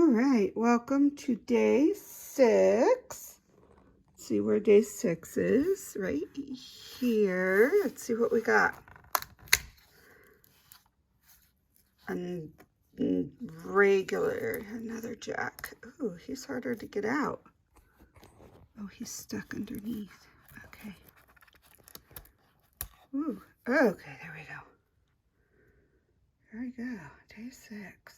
All right, welcome to day 6. Let's see where day 6 is, right here. Let's see what we got. Regular, another jack. Oh, he's harder to get out. Oh, he's stuck underneath. Okay. Ooh, okay, there we go. There we go, day 6.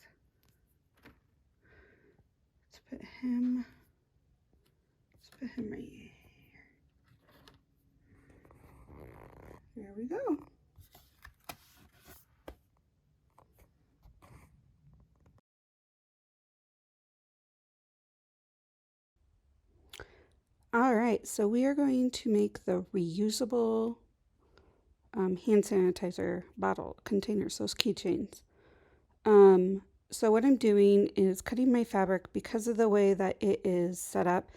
Let's put him right here. There we go. All right, so we are going to make the reusable hand sanitizer bottle containers, those keychains. So what I'm doing is cutting my fabric because of the way that it is set up.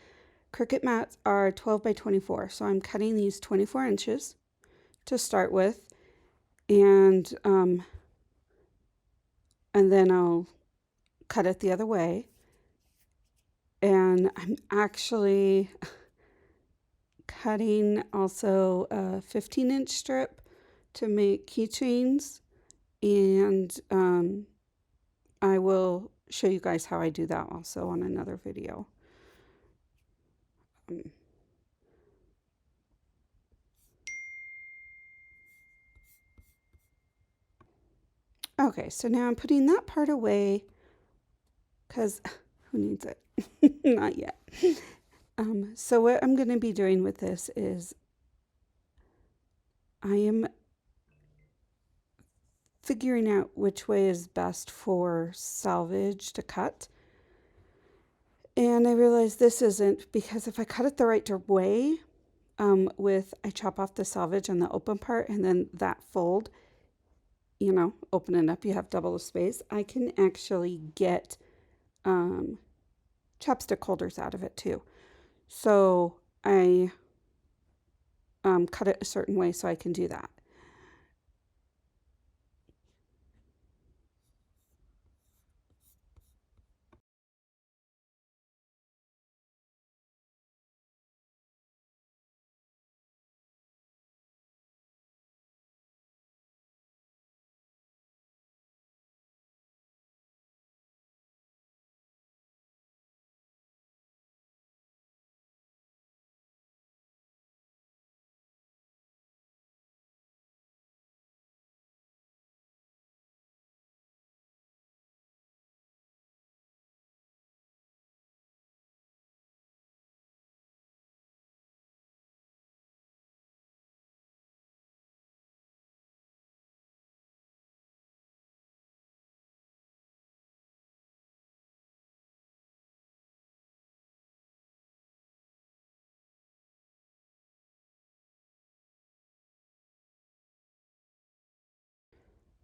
Cricut mats are 12 by 24, so I'm cutting these 24 inches to start with, and then I'll cut it the other way. And I'm actually cutting also a 15-inch strip to make keychains, and I will show you guys how I do that also on another video. Okay, so now I'm putting that part away because who needs it? Not yet. So what I'm going to be doing with this is I am figuring out which way is best for salvage to cut. And I realized this isn't, because if I cut it the right way, I chop off the salvage and the open part, and then that fold, open it up, you have double the space. I can actually get chapstick holders out of it too. So I cut it a certain way so I can do that.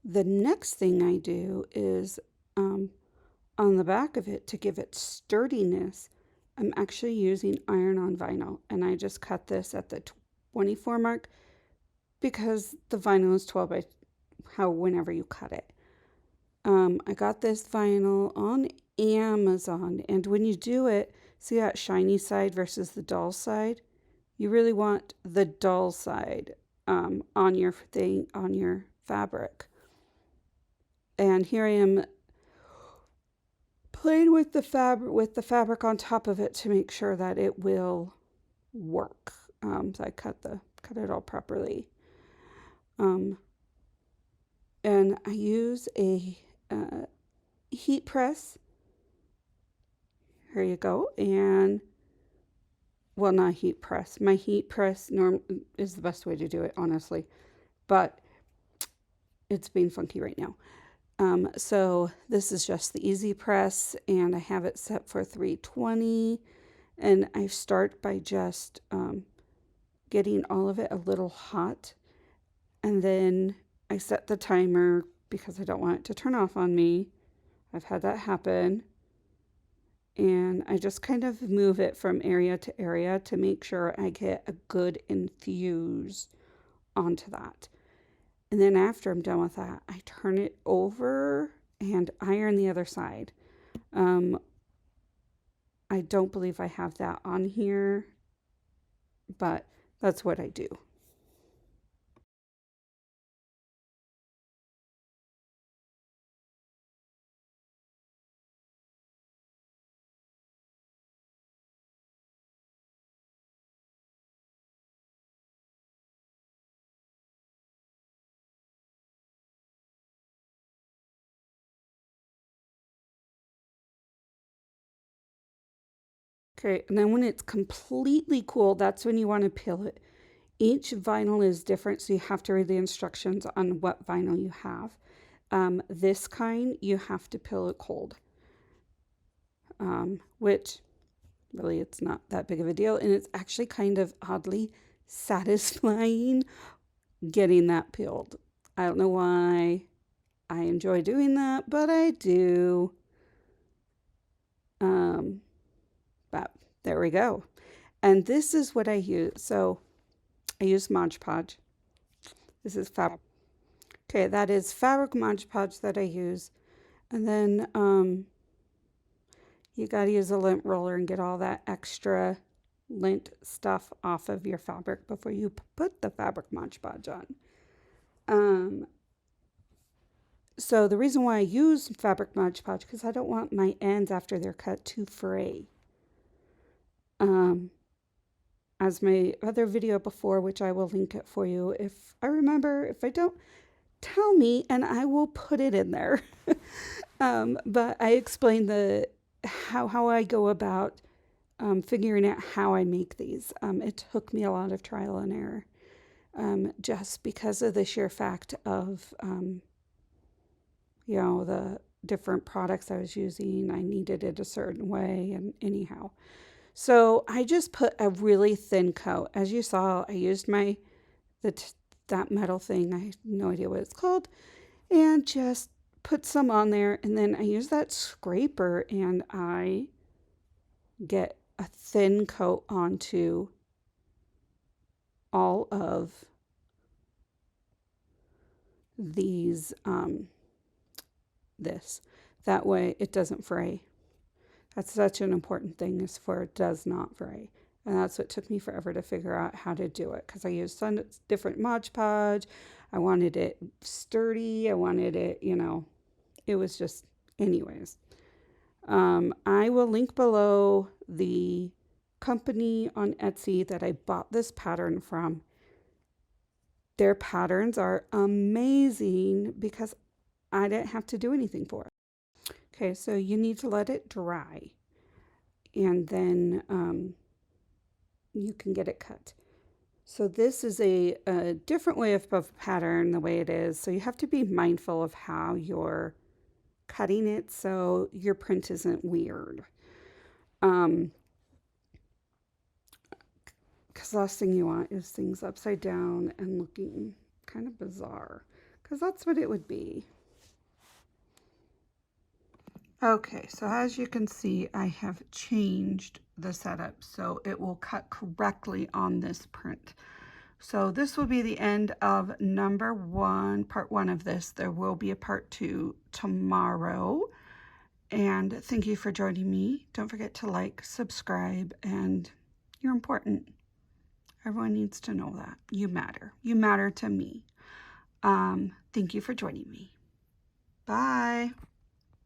The next thing I do is on the back of it, to give it sturdiness, I'm actually using iron-on vinyl, and I just cut this at the 24 mark because the vinyl is 12 by whenever you cut it. I got this vinyl on Amazon, and when you do it, see that shiny side versus the dull side? You really want the dull side on your fabric. And here I am playing with the fabric on top of it to make sure that it will work. So I cut it all properly. And I use a heat press. Here you go. And well, not heat press. My heat press is the best way to do it, honestly. But it's being funky right now. So this is just the easy press, and I have it set for 320, and I start by just getting all of it a little hot, and then I set the timer because I don't want it to turn off on me. I've had that happen, and I just kind of move it from area to area to make sure I get a good infuse onto that. And then after I'm done with that, I turn it over and iron the other side. I don't believe I have that on here, but that's what I do. Okay, and then when it's completely cool, that's when you want to peel it. Each vinyl is different, so you have to read the instructions on what vinyl you have. This kind, you have to peel it cold, which really it's not that big of a deal. And it's actually kind of oddly satisfying getting that peeled. I don't know why I enjoy doing that, but I do. But there we go. And this is what I use. So I use Mod Podge. This is fabric. Okay, that is fabric Mod Podge that I use. And then you got to use a lint roller and get all that extra lint stuff off of your fabric before you put the fabric Mod Podge on. So the reason why I use fabric Mod Podge, because I don't want my ends after they're cut to fray. As my other video before, which I will link it for you if I remember. If I don't, tell me and I will put it in there. But I explained how I go about figuring out how I make these. It took me a lot of trial and error, just because of the sheer fact of the different products I was using. I needed it a certain way, and anyhow. So I just put a really thin coat. As you saw, I used that metal thing. I have no idea what it's called. And just put some on there. And then I use that scraper and I get a thin coat onto all of these, this. That way it doesn't fray. That's such an important thing, is for it does not fray. And that's what took me forever to figure out how to do it, because I used different Mod Podge. I wanted it sturdy. I wanted it, it was just, anyways. I will link below the company on Etsy that I bought this pattern from. Their patterns are amazing because I didn't have to do anything for it. Okay, so you need to let it dry, and then you can get it cut. So this is a different way of pattern, the way it is. So you have to be mindful of how you're cutting it so your print isn't weird. Because the last thing you want is things upside down and looking kind of bizarre, because that's what it would be. Okay, so as you can see, I have changed the setup so it will cut correctly on this print. So this will be the end of number 1, part 1 of this. There will be a part 2 tomorrow. And thank you for joining me. Don't forget to like, subscribe, and you're important. Everyone needs to know that. You matter. You matter to me. Thank you for joining me. Bye.